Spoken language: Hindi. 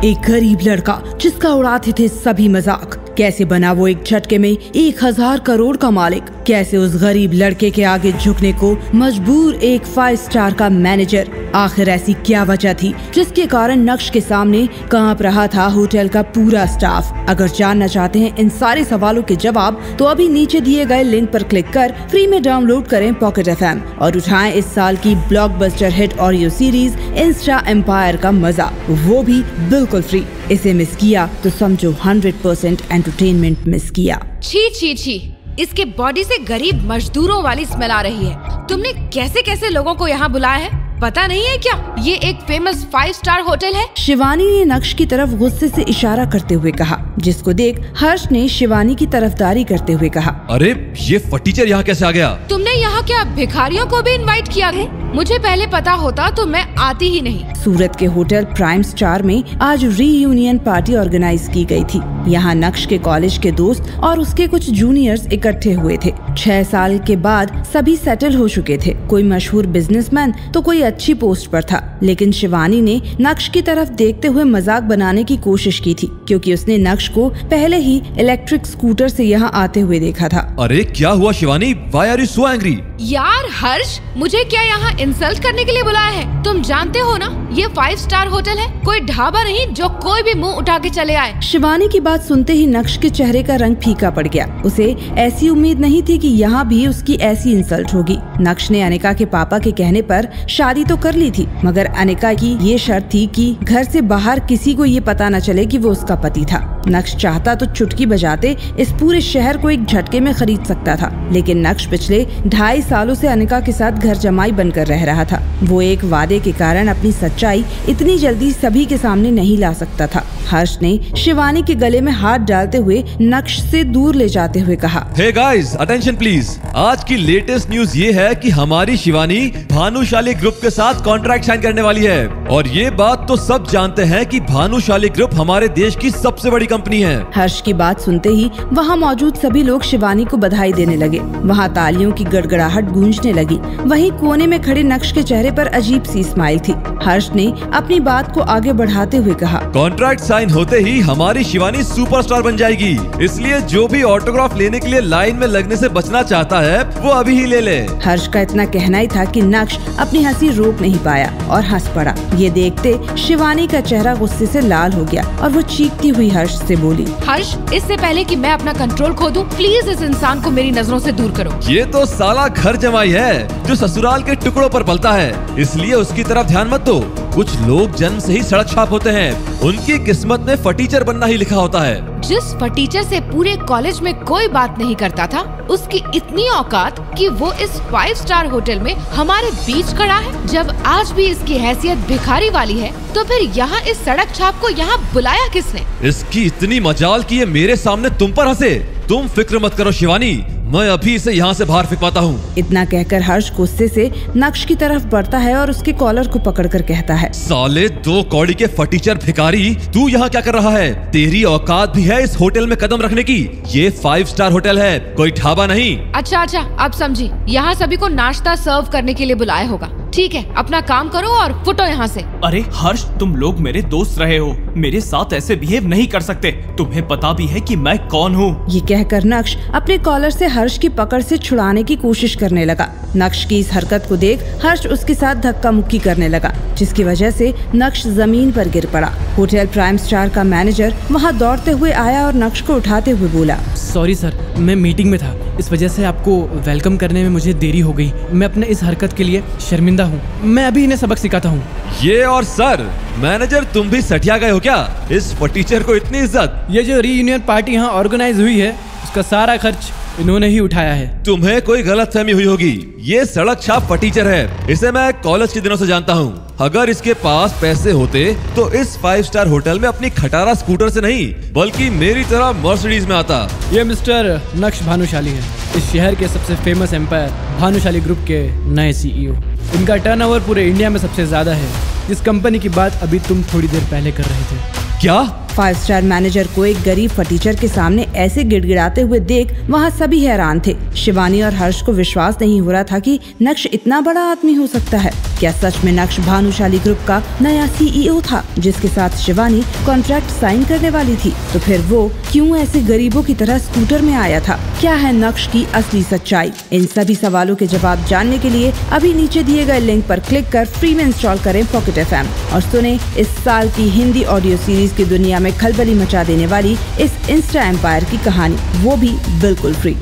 एक गरीब लड़का जिसका उड़ाते थे सभी मजाक, कैसे बना वो एक झटके में 1000 करोड़ का मालिक। कैसे उस गरीब लड़के के आगे झुकने को मजबूर एक 5 स्टार का मैनेजर। आखिर ऐसी क्या वजह थी जिसके कारण नक्श के सामने कांप रहा था होटल का पूरा स्टाफ। अगर जानना चाहते हैं इन सारे सवालों के जवाब तो अभी नीचे दिए गए लिंक पर क्लिक कर फ्री में डाउनलोड करें पॉकेट FM और उठाएं इस साल की blockbuster hit audio series Insta Empire का मजा, वो भी बिल्कुल फ्री। इसे मिस किया तो समझो 100% एंटरटेनमेंट मिस किया। छी छी छी, इसके बॉडी से गरीब मजदूरों वाली स्मेल आ रही है। तुमने कैसे कैसे लोगों को यहाँ बुलाया है, पता नहीं है क्या ये एक फेमस 5 स्टार होटल है? शिवानी ने नक्श की तरफ गुस्से से इशारा करते हुए कहा, जिसको देख हर्ष ने शिवानी की तरफदारी करते हुए कहा, अरे ये फटीचर यहाँ कैसे आ गया? तुमने यहाँ क्या भिखारियों को भी इनवाइट किया है? मुझे पहले पता होता तो मैं आती ही नहीं। सूरत के होटल प्राइम स्टार में आज रीयूनियन पार्टी ऑर्गेनाइज की गई थी। यहाँ नक्श के कॉलेज के दोस्त और उसके कुछ जूनियर्स इकट्ठे हुए थे। 6 साल के बाद सभी सेटल हो चुके थे। कोई मशहूर बिजनेसमैन तो कोई अच्छी पोस्ट पर था, लेकिन शिवानी ने नक्श की तरफ देखते हुए मजाक बनाने की कोशिश की थी, क्योंकि उसने नक्श को पहले ही इलेक्ट्रिक स्कूटर से यहाँ आते हुए देखा था। अरे क्या हुआ Shivani? Why are you so angry? यार हर्ष, मुझे क्या यहाँ इंसल्ट करने के लिए बुलाया है? तुम जानते हो ना ये 5 स्टार होटल है, कोई ढाबा नहीं जो कोई भी मुंह उठा के चले आए। शिवानी की बात सुनते ही नक्श के चेहरे का रंग फीका पड़ गया। उसे ऐसी उम्मीद नहीं थी कि यहाँ भी उसकी ऐसी इंसल्ट होगी। नक्श ने अनिका के पापा के कहने पर शादी तो कर ली थी, मगर अनिका की ये शर्त थी कि घर से बाहर किसी को ये पता न चले कि वो उसका पति था। नक्श चाहता तो चुटकी बजाते इस पूरे शहर को एक झटके में खरीद सकता था, लेकिन नक्श पिछले 2.5 सालों से अनिका के साथ घर जमाई बनकर रह रहा था। वो एक वादे के कारण अपनी सच्चाई इतनी जल्दी सभी के सामने नहीं ला सकता था। हर्ष ने शिवानी के गले में हाथ डालते हुए नक्श से दूर ले जाते हुए कहा, हे गाइस, अटेंशन प्लीज। आज की लेटेस्ट न्यूज ये है कि हमारी शिवानी भानुशाली ग्रुप के साथ कॉन्ट्रैक्ट साइन करने वाली है। और ये बात तो सब जानते हैं कि भानुशाली ग्रुप हमारे देश की सबसे बड़ी कंपनी है। हर्ष की बात सुनते ही वहाँ मौजूद सभी लोग शिवानी को बधाई देने लगे। वहाँ तालियों की गड़गड़ाहट गूंजने लगी। वहीं कोने में खड़े नक्श के चेहरे पर अजीब सी स्माइल थी। हर्ष ने अपनी बात को आगे बढ़ाते हुए कहा, कॉन्ट्रैक्ट साइन होते ही हमारी शिवानी सुपरस्टार बन जाएगी, इसलिए जो भी ऑटोग्राफ लेने के लिए लाइन में लगने से बचना चाहता है वो अभी ही ले ले। हर्ष का इतना कहना ही था कि नक्श अपनी हंसी रोक नहीं पाया और हंस पड़ा। ये देखते शिवानी का चेहरा गुस्से से लाल हो गया और वो चीखती हुई हर्ष से बोली, हर्ष, इससे पहले कि मैं अपना कंट्रोल खो दूं, प्लीज इस इंसान को मेरी नजरों से दूर करो। ये तो साला घर जमाई है जो ससुराल के टुकड़ों पर पलता है, इसलिए उसकी तरफ ध्यान मत दो। कुछ लोग जन्म से ही सड़क छाप होते हैं, उनकी किस्मत में फटीचर बनना ही लिखा होता है। जिस फटीचर से पूरे कॉलेज में कोई बात नहीं करता था, उसकी इतनी औकात कि वो इस 5 स्टार होटल में हमारे बीच खड़ा है। जब आज भी इसकी हैसियत भिखारी वाली है, तो फिर यहाँ इस सड़क छाप को यहाँ बुलाया किसने? इसकी इतनी मजाल कि ये मेरे सामने तुम पर हंसे। तुम फिक्र मत करो शिवानी, मैं अभी इसे यहाँ से बाहर फेंकवाता हूँ। इतना कहकर हर्ष गुस्से से नक्श की तरफ बढ़ता है और उसके कॉलर को पकड़कर कहता है, साले 2 कौड़ी के फटीचर भिखारी, तू यहाँ क्या कर रहा है? तेरी औकात भी है इस होटल में कदम रखने की? ये 5 स्टार होटल है, कोई ढाबा नहीं। अच्छा, अब समझी। यहाँ सभी को नाश्ता सर्व करने के लिए बुलाया होगा। ठीक है, अपना काम करो और फुटो यहाँ से। अरे हर्ष, तुम लोग मेरे दोस्त रहे हो, मेरे साथ ऐसे बिहेव नहीं कर सकते। तुम्हें पता भी है कि मैं कौन हूँ। ये कहकर नक्श अपने कॉलर से हर्ष की पकड़ से छुड़ाने की कोशिश करने लगा। नक्श की इस हरकत को देख हर्ष उसके साथ धक्का मुक्की करने लगा, जिसकी वजह से नक्श जमीन पर गिर पड़ा। होटल प्राइम स्टार का मैनेजर वहाँ दौड़ते हुए आया और नक्श को उठाते हुए बोला, सॉरी सर, मैं मीटिंग में था, इस वजह से आपको वेलकम करने में मुझे देरी हो गई। मैं अपने इस हरकत के लिए शर्मिंदा हूँ। मैं अभी इन्हें सबक सिखाता हूँ। ये और सर, मैनेजर तुम भी सठिया गए हो क्या? इस फटीचर को इतनी इज्जत। ये जो रीयूनियन पार्टी यहाँ ऑर्गेनाइज हुई है, उसका सारा खर्च इन्होंने ही उठाया है। तुम्हें कोई गलतफहमी हुई होगी। ये सड़क छाप फटीचर है, इसे मैं कॉलेज के दिनों से जानता हूँ। अगर इसके पास पैसे होते तो इस 5 स्टार होटल में अपनी खटारा स्कूटर से नहीं, बल्कि मेरी तरह मर्सिडीज में आता। ये मिस्टर नक्श भानुशाली है, इस शहर के सबसे फेमस एम्पायर भानुशाली ग्रुप के नए CEO। इनका टर्नओवर पूरे इंडिया में सबसे ज्यादा है, जिस कंपनी की बात अभी तुम थोड़ी देर पहले कर रहे थे। क्या? 5 स्टार मैनेजर को एक गरीब फटीचर के सामने ऐसे गिड़गिड़ाते हुए देख वहाँ सभी हैरान थे। शिवानी और हर्ष को विश्वास नहीं हो रहा था कि नक्श इतना बड़ा आदमी हो सकता है। क्या सच में नक्श भानुशाली ग्रुप का नया CEO था जिसके साथ शिवानी कॉन्ट्रैक्ट साइन करने वाली थी? तो फिर वो क्यों ऐसे गरीबों की तरह स्कूटर में आया था? क्या है नक्श की असली सच्चाई? इन सभी सवालों के जवाब जानने के लिए अभी नीचे दिए गए लिंक पर क्लिक कर फ्री में इंस्टॉल करें पॉकेट FM और सुने इस साल की हिंदी ऑडियो सीरीज की दुनिया में खलबली मचा देने वाली इस इंस्टा एम्पायर की कहानी, वो भी बिल्कुल फ्री।